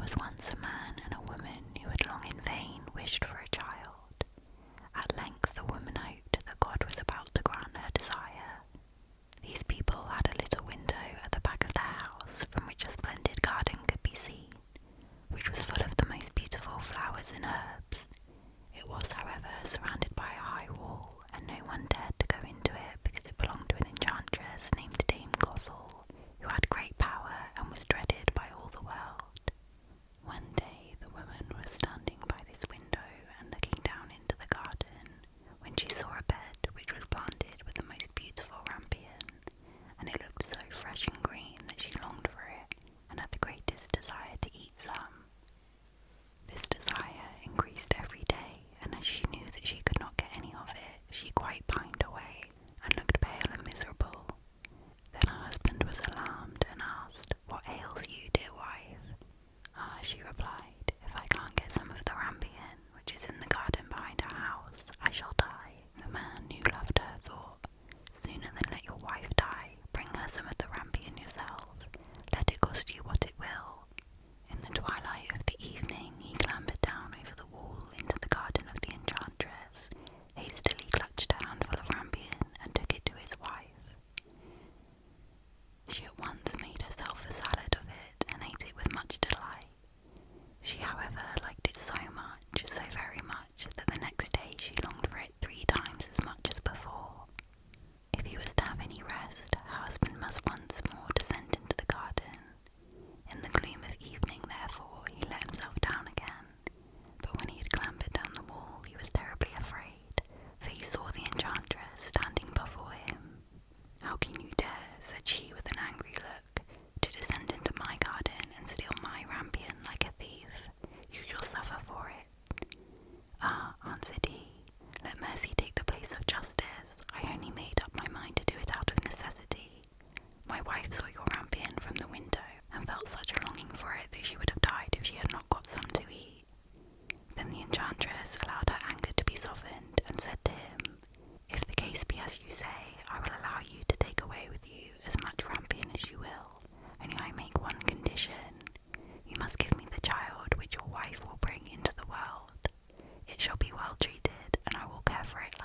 was once a man and a woman who had long in vain wished for a child. At length the woman hoped that God was about to grant her desire. These people had a little window at the back of their house from which a splendid garden could be seen, which was full of the most beautiful flowers and herbs. It was, however, surrounded by a high wall, and no one dared to go into it because it belonged to an enchantress named Dame Gothel, who had great power and was dreaded by all the world. One day the woman was standing by this window and looking down into the garden, when she saw a bed which was planted with the most beautiful rampion, and it looked so fresh and green that she longed for it, and had the greatest desire to eat some. This desire increased every day, and as she knew that she could not get any of it, she quite pined away, and looked pale and miserable. Then her husband was alarmed, and asked, "What ails you, dear wife?" "Ah," she replied, "if I can't get some of the rampion, which is in the garden behind our house, I shall die." The man, who loved her, thought, "Sooner than let your wife die, bring her some of the rampion yourself, let it cost you what it will." In the twilight of the evening he clambered down over the wall into the garden of the enchantress, hastily clutched a handful of rampion, and took it to his wife. She at once made herself a salad of it, and ate it with much delight. She, however, liked it so very much, that the next day she longed for it 3 times as much as before. If he was to have any rest, her husband must once more descend into the garden. In the gloom of evening, therefore, he let himself down again, but when he had clambered down the wall he was terribly afraid, for he saw the enchantress standing before him. "How can you dare," said she with an angry look, "to descend into my garden and steal my rampion like a thief? You shall suffer for it." "Ah," answered he, "let mercy take the place of justice. I only made up my mind to do it out of necessity. My wife saw your rampion from the window, and felt such a longing for it that she would have died if she had not got some to eat." Then the enchantress allowed her anger to be softened, and said to him, "If the case be as you say, I will allow you to take away with you as much rampion as you will, only I make one condition. You must give me the child which your wife will bring into the world. It shall be well treated, and I will care for it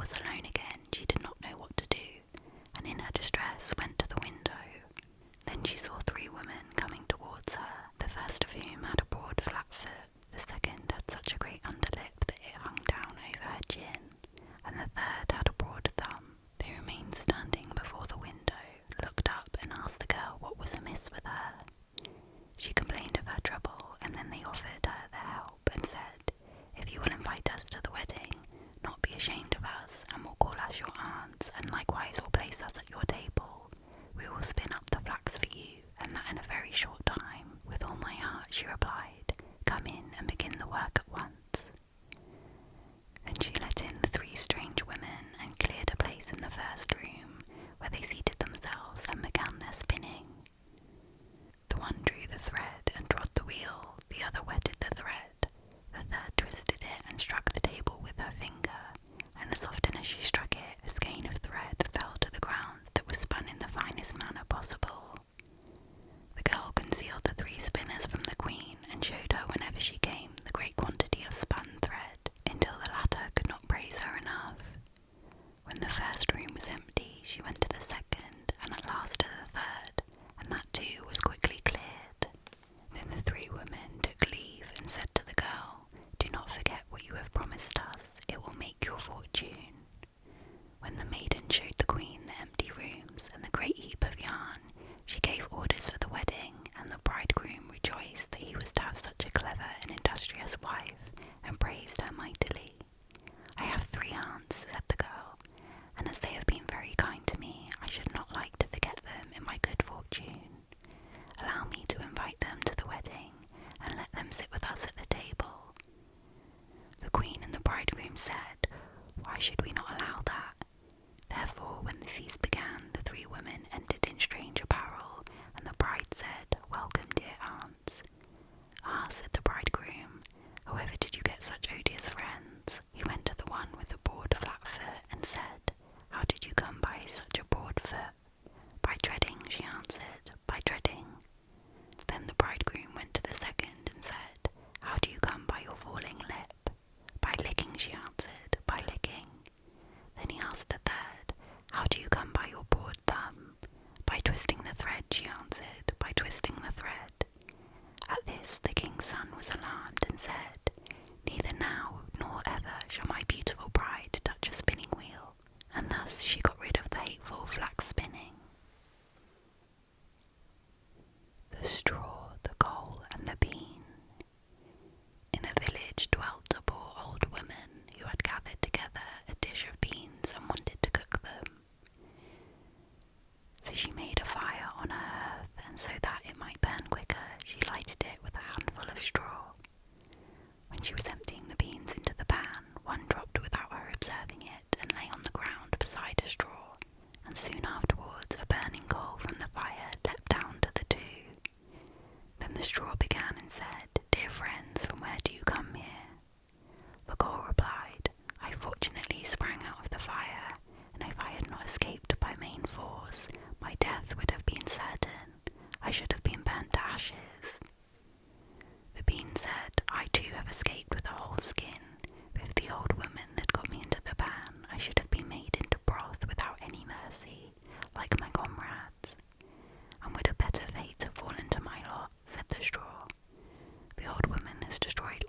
was alone again, she did not know what to do, and in her distress went to the window. Then she saw 3 women coming towards her, the first of whom had a broad flat foot, the second had such a great underlip that it hung down over her chin, and the third had a broad thumb. They remained standing before the window, looked up and asked the girl what was amiss with her. She complained of her trouble, and then they offered her their help and said, "If you will invite us to the wedding, not be ashamed of us, and will call us your aunts, and likewise will place us at your table. We will spin up the flax for you, and that in a very short time." "With all my heart," she replied. "Come in and begin the work at once." Then she let in the 3 strange women and cleared a place in the first room, where they seated themselves and began their spinning. The one drew the thread and trod the wheel, the other wetted the thread, the third twisted it and struck the table with her finger, and as often as she struck it, a skein of thread fell to the ground that was spun in the finest manner possible. The girl concealed the 3 spinners from the queen and showed her whenever she came the great quantity of spun thread, until the latter could not praise her enough. When the first room was empty, she went to the second, and at last to the third, and that too was quickly cleared. Then the 3 women took leave and said to the girl, "Do not forget what you have promised us, it will make your fortune." When the maiden showed the queen the empty rooms and the great heap of yarn, she gave orders for the wedding, and the bridegroom rejoiced that he was to have such a clever and industrious wife, and praised her mightily. "I have 3 aunts," said the girl, "and as they have been very kind to me, I should not like to forget them in my good fortune. Allow me to invite them to the wedding, and let them sit with us at the table." The queen and the bridegroom said, "Why should we not allow that?" Therefore, when the feast began, the 3 women entered in strange apparel, and the bride said, "Welcome, dear aunts." "Ah," said the bridegroom, "however did you get such odious friends?" He went to the one with the broad flat foot and said, "How did you come by such a broad foot?" "By treading," she answered, "by treading." Then the bridegroom went to the second and said, "How do you come by your falling lip?" "By licking," she answered, "by licking." Then he asked the third, "How do you come by your broad thumb?" "By twisting the thread," she answered, "by twisting the thread." At this the king's son was alarmed and said, "Neither now nor ever shall my beautiful bride touch a spinning wheel." And thus she got rid of the hateful flax spinning. The straw, the coal, and the bean. In a village dwelt a poor old woman who had gathered together a dish of beans and wanted to cook them. So she made a fire on her hearth, and so that it might burn quicker, she lighted it with a handful of straw. When she was emptying the beans into the pan, one dropped without her observing it and lay on the ground beside a straw, and soon afterwards a burning coal from the fire leapt down to the 2. Then the straw began and said, "Dear friends, from where do you come here?" The coal replied, "I fortunately sprang out of the fire, and if I had not escaped by main force, my death would have been certain. I should have been burnt to ashes." The bean said, "I too have escaped with a whole skin, but if the old woman had got me into the pan, I should have been made into broth without any mercy, like my comrades." "And would a better fate have fallen to my lot?" said the straw. "The old woman has destroyed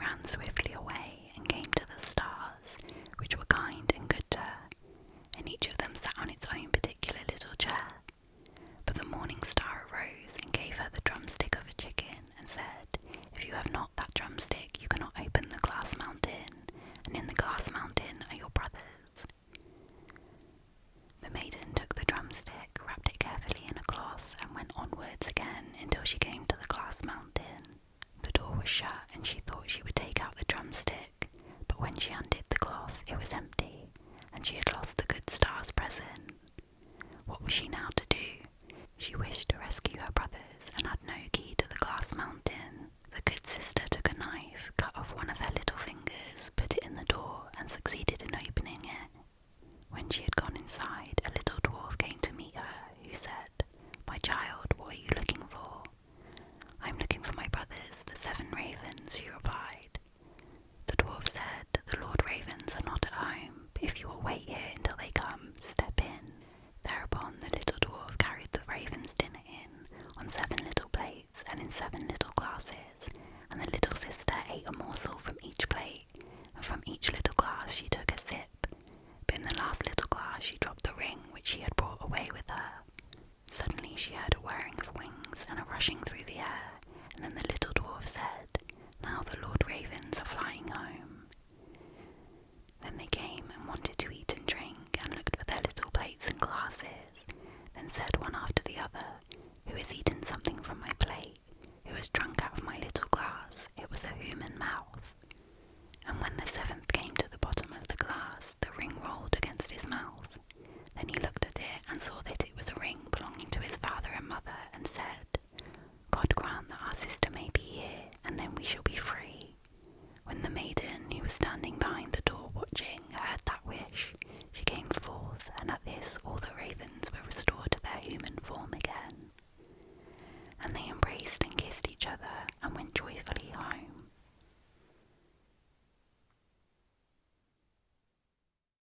ran swiftly